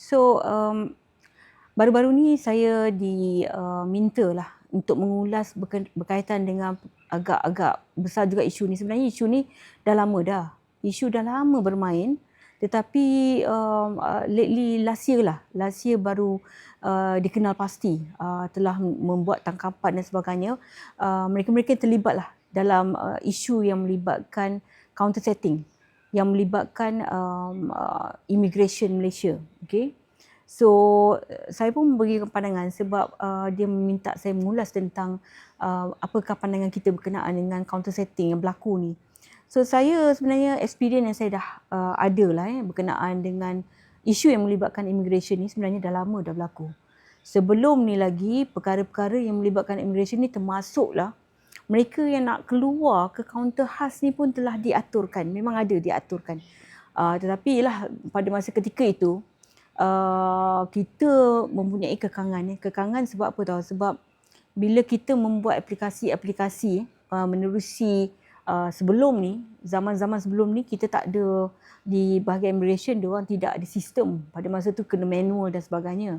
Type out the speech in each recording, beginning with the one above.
So, baru-baru ni saya dimintalah untuk mengulas berkaitan dengan agak-agak besar juga isu ni. Sebenarnya isu ni dah lama dah. Isu dah lama bermain, tetapi lately last year baru dikenal pasti telah membuat tangkapan dan sebagainya. Mereka-mereka terlibatlah dalam isu yang melibatkan counter setting, yang melibatkan immigration Malaysia. Okay. So, saya pun memberikan pandangan sebab dia meminta saya mengulas tentang apakah pandangan kita berkenaan dengan counter setting yang berlaku ni. So, saya sebenarnya experience yang saya dah ada lah berkenaan dengan isu yang melibatkan immigration ni sebenarnya dah lama dah berlaku. Sebelum ni lagi, perkara-perkara yang melibatkan immigration ni termasuklah mereka yang nak keluar ke kaunter khas ni pun telah diaturkan. Memang ada diaturkan. Tetapi ialah pada masa ketika itu, kita mempunyai kekangan. Kekangan sebab apa tahu? Sebab bila kita membuat aplikasi-aplikasi menerusi sebelum ni, zaman-zaman sebelum ni kita tak ada di bahagian immigration, diorang tidak ada sistem. Pada masa tu kena manual dan sebagainya.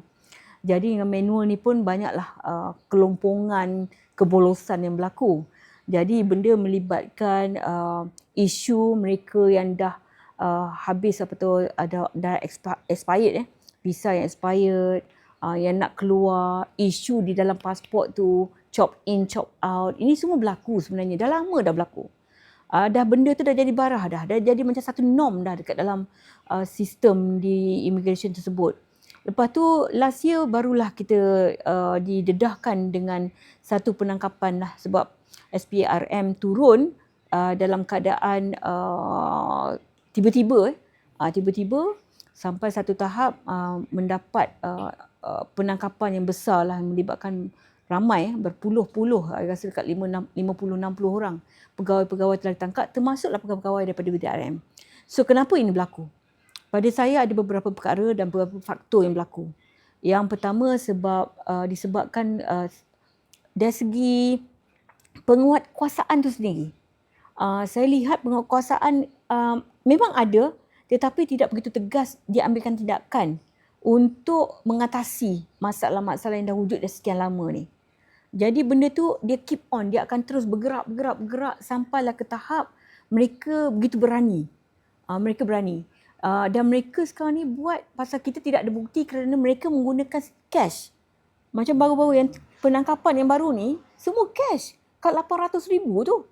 Jadi dengan manual ni pun banyaklah kelompongan, kebolosan yang berlaku. Jadi benda melibatkan isu mereka yang dah habis apa tu, dah expired visa yang expired, yang nak keluar, isu di dalam pasport tu, chop in, chop out. Ini semua berlaku sebenarnya. Dah lama dah berlaku. Dah benda tu dah jadi barah dah jadi macam satu norm dah dekat dalam sistem di immigration tersebut. Lepas tu last year barulah kita didedahkan dengan satu penangkapan lah sebab SPRM turun dalam keadaan tiba-tiba sampai satu tahap mendapat penangkapan yang besar lah yang melibatkan ramai, berpuluh-puluh, saya rasa dekat 50-60 orang pegawai-pegawai telah ditangkap, termasuklah pegawai-pegawai daripada BTRM. So kenapa ini berlaku? Pada saya ada beberapa perkara dan beberapa faktor yang berlaku. Yang pertama disebabkan dari segi penguatkuasaan tu sendiri. Saya lihat penguatkuasaan memang ada, tetapi tidak begitu tegas diambilkan tindakan untuk mengatasi masalah-masalah yang dah wujud dah sekian lama ni. Jadi benda tu dia keep on, dia akan terus bergerak sampailah ke tahap mereka begitu berani. Mereka berani. Dan mereka sekarang ni buat pasal kita tidak ada bukti kerana mereka menggunakan cash. Macam baru-baru yang penangkapan yang baru ni, semua cash. Kat 800,000 tu.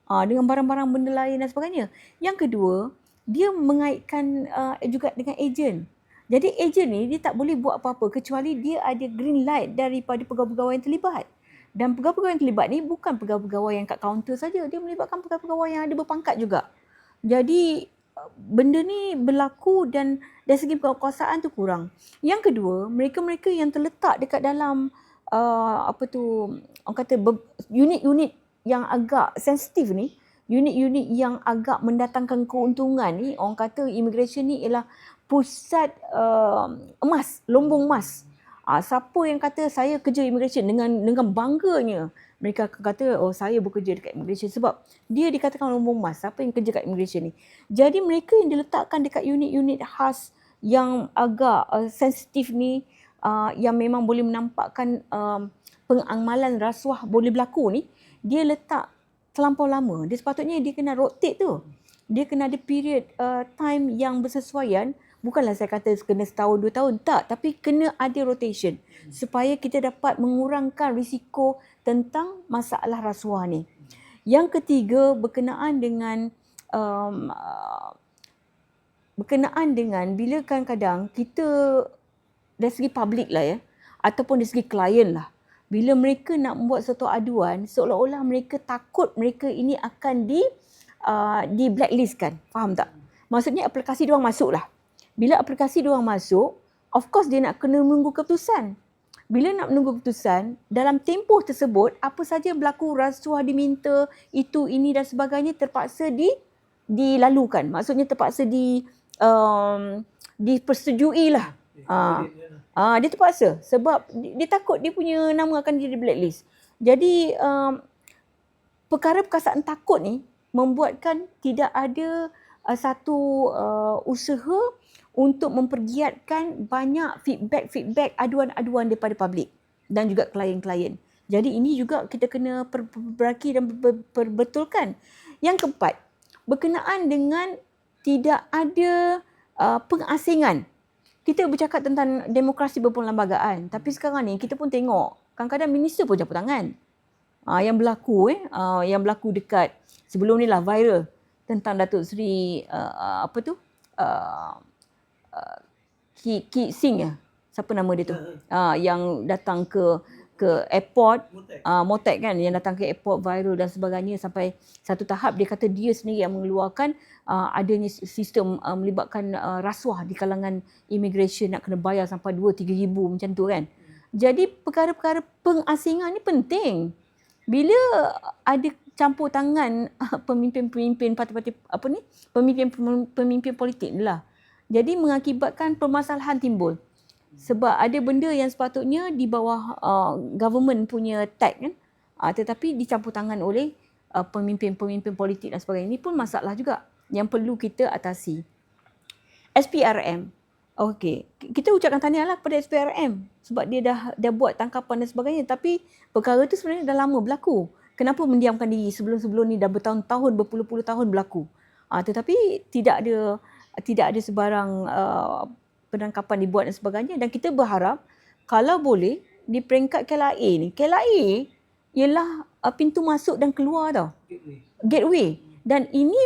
Dengan barang-barang benda lain dan sebagainya. Yang kedua, dia mengaitkan juga dengan ejen. Jadi ejen ni dia tak boleh buat apa-apa kecuali dia ada green light daripada pegawai-pegawai yang terlibat. Dan pegawai-pegawai yang terlibat ni bukan pegawai-pegawai yang kat kaunter saja, dia melibatkan pegawai-pegawai yang ada berpangkat juga. Jadi benda ni berlaku dan dari segi penguasaan tu kurang. Yang kedua, mereka-mereka yang terletak dekat dalam orang kata unit-unit yang agak sensitif ni, unit-unit yang agak mendatangkan keuntungan ni, orang kata immigration ni ialah pusat emas, lumbung emas. Siapa yang kata saya kerja immigration dengan bangganya, mereka akan kata oh saya bekerja dekat immigration sebab dia dikatakan lumbung emas. Siapa yang kerja kat immigration ni? Jadi mereka yang diletakkan dekat unit-unit khas yang agak sensitif ni, yang memang boleh menampakkan pengamalan rasuah boleh berlaku ni, dia letak terlampau lama. Dia sepatutnya dia kena rotate tu. Dia kena ada period time yang bersesuaian. Bukanlah saya kata kena setahun, 2 tahun. Tak. Tapi kena ada rotation. Supaya kita dapat mengurangkan risiko tentang masalah rasuah ni. Yang ketiga, berkenaan dengan bila kadang-kadang kita dari segi public lah ataupun dari segi klien lah. Bila mereka nak membuat satu aduan, seolah-olah mereka takut mereka ini akan di blacklistkan. Faham tak? Maksudnya aplikasi diorang masuk lah. Bila aplikasi diorang masuk, of course dia nak kena menunggu keputusan. Bila nak menunggu keputusan, dalam tempoh tersebut, apa saja yang berlaku, rasuah diminta, itu, ini dan sebagainya terpaksa dilalukan. Maksudnya terpaksa dipersetujui lah. Dia terpaksa sebab dia takut dia punya nama akan jadi blacklist. Jadi perkara-perkasaan takut ni membuatkan tidak ada satu usaha untuk mempergiatkan banyak feedback, aduan-aduan daripada publik dan juga klien-klien. Jadi ini juga kita kena perbaiki dan perbetulkan. Yang keempat, berkenaan dengan tidak ada pengasingan. Kita bercakap tentang demokrasi berperlembagaan, tapi sekarang ni kita pun tengok kadang-kadang minister pun campur tangan. Yang berlaku dekat sebelum ni lah viral tentang Datuk Seri Ki Sing ya. Siapa nama dia tu? Yang datang ke airport, Motek kan, yang datang ke airport viral dan sebagainya, sampai satu tahap dia kata dia sendiri yang mengeluarkan adanya sistem melibatkan rasuah di kalangan immigration, nak kena bayar sampai 2-3 ribu macam tu kan. Jadi perkara-perkara pengasingan ni penting. Bila ada campur tangan pemimpin-pemimpin parti-parti pemimpin politik ni lah, jadi mengakibatkan permasalahan timbul. Sebab ada benda yang sepatutnya di bawah government punya tag kan, tetapi dicampur tangan oleh pemimpin-pemimpin politik dan sebagainya. Ini pun masalah juga yang perlu kita atasi. SPRM. Okey, kita ucapkan tahniah lah kepada SPRM sebab dia dah buat tangkapan dan sebagainya, tapi perkara tu sebenarnya dah lama berlaku. Kenapa mendiamkan diri sebelum-sebelum ni dah bertahun-tahun, berpuluh-puluh tahun berlaku. Tetapi tidak ada sebarang penangkapan dibuat dan sebagainya, dan kita berharap kalau boleh di peringkat KLIA ni, KLIA ialah pintu masuk dan keluar tau. Gateway. Dan ini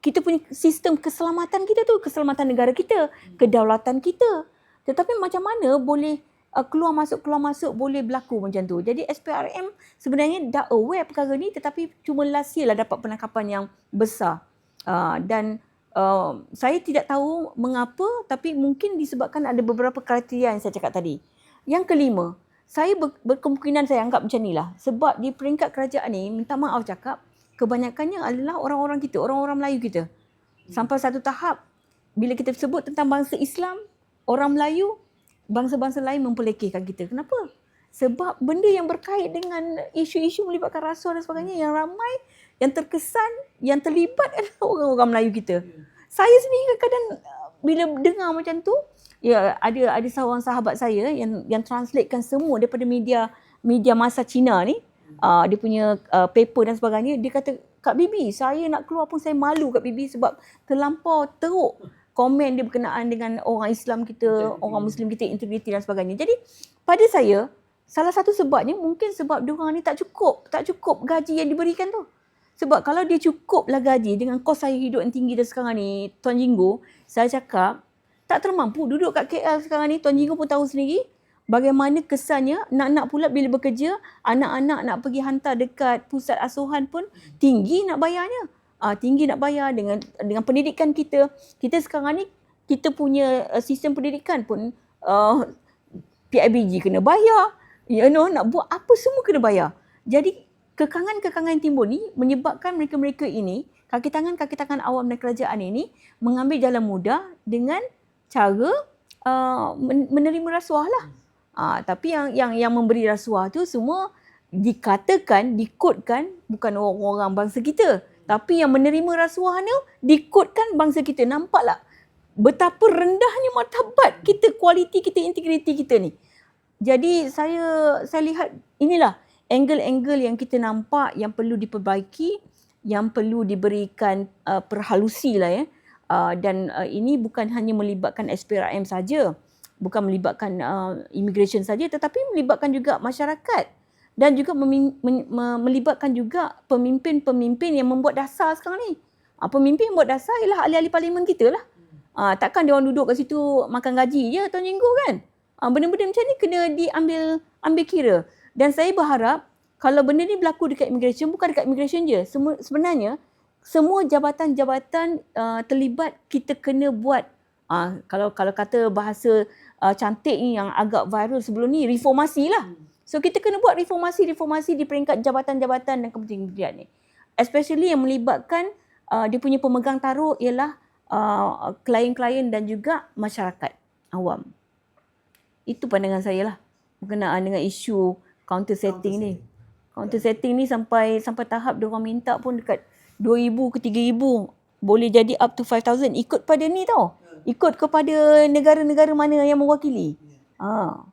kita punya sistem keselamatan kita tu, keselamatan negara kita, kedaulatan kita. Tetapi macam mana boleh keluar masuk boleh berlaku macam tu. Jadi SPRM sebenarnya dah aware perkara ni, tetapi cuma last year lah dapat penangkapan yang besar. Dan saya tidak tahu mengapa, tapi mungkin disebabkan ada beberapa kriteria yang saya cakap tadi. Yang kelima, saya berkemungkinan saya anggap macam ni lah. Sebab di peringkat kerajaan ni, minta maaf cakap, kebanyakannya adalah orang-orang kita, orang-orang Melayu kita. Sampai satu tahap, bila kita sebut tentang bangsa Islam, orang Melayu, bangsa-bangsa lain memperlekehkan kita. Kenapa? Sebab benda yang berkait dengan isu-isu melibatkan rasuah dan sebagainya, yang ramai, yang terkesan, yang terlibat adalah orang-orang Melayu kita. Saya sendiri kadang-kadang bila dengar macam tu, ya ada seorang sahabat saya yang translatekan semua daripada media masa Cina ni, dia punya paper dan sebagainya. Dia kata, Kak Bibi, saya nak keluar pun saya malu Kak Bibi sebab terlampau teruk komen dia berkenaan dengan orang Islam kita, orang Muslim kita, integriti dan sebagainya. Jadi pada saya, salah satu sebabnya mungkin sebab diorang ni tak cukup gaji yang diberikan tu. Sebab kalau dia cukuplah gaji dengan kos saya hidup yang tinggi dan sekarang ni, Tuan Jinggo, saya cakap tak termampu duduk kat KL sekarang ni. Tuan Jinggo pun tahu sendiri bagaimana kesannya. Nak pula bila bekerja, anak-anak nak pergi hantar dekat pusat asuhan pun tinggi nak bayarnya. Tinggi nak bayar dengan pendidikan kita. Kita sekarang ni, kita punya sistem pendidikan pun PIBG kena bayar. Nak buat apa semua kena bayar. Jadi kekangan-kekangan timbul ni menyebabkan mereka-mereka ini, kaki tangan awam dan kerajaan ini mengambil jalan mudah dengan cara menerima rasuah lah. Tapi yang memberi rasuah tu semua dikatakan, dikodkan bukan orang-orang bangsa kita. Tapi yang menerima rasuah ni dikodkan bangsa kita. Nampaklah betapa rendahnya martabat kita, kualiti kita, integriti kita ni. Jadi saya lihat inilah angle-angle yang kita nampak yang perlu diperbaiki, yang perlu diberikan perhalusi lah ya. Dan ini bukan hanya melibatkan SPRM saja, bukan melibatkan immigration saja, tetapi melibatkan juga masyarakat dan juga melibatkan juga pemimpin-pemimpin yang membuat dasar sekarang ni. Pemimpin yang buat dasar ialah ahli-ahli parlimen kita lah. Takkan dia orang duduk kat situ makan gaji je Tuan Jinggo kan. Benda-benda macam ni kena diambil kira. Dan saya berharap kalau benda ni berlaku dekat immigration, bukan dekat immigration je. Sebenarnya semua jabatan-jabatan terlibat kita kena buat, kalau kata bahasa cantik ni yang agak viral sebelum ni, reformasi lah. So kita kena buat reformasi di peringkat jabatan-jabatan dan kementerian ni. Especially yang melibatkan dia punya pemegang taruh ialah klien-klien dan juga masyarakat awam. Itu pandangan saya lah berkenaan dengan isu counter setting ni. Counter setting ni sampai tahap dia orang minta pun dekat 2,000 ke 3,000 boleh jadi up to 5,000 ikut pada ni tau. Ikut kepada negara-negara mana yang mewakili. Ha.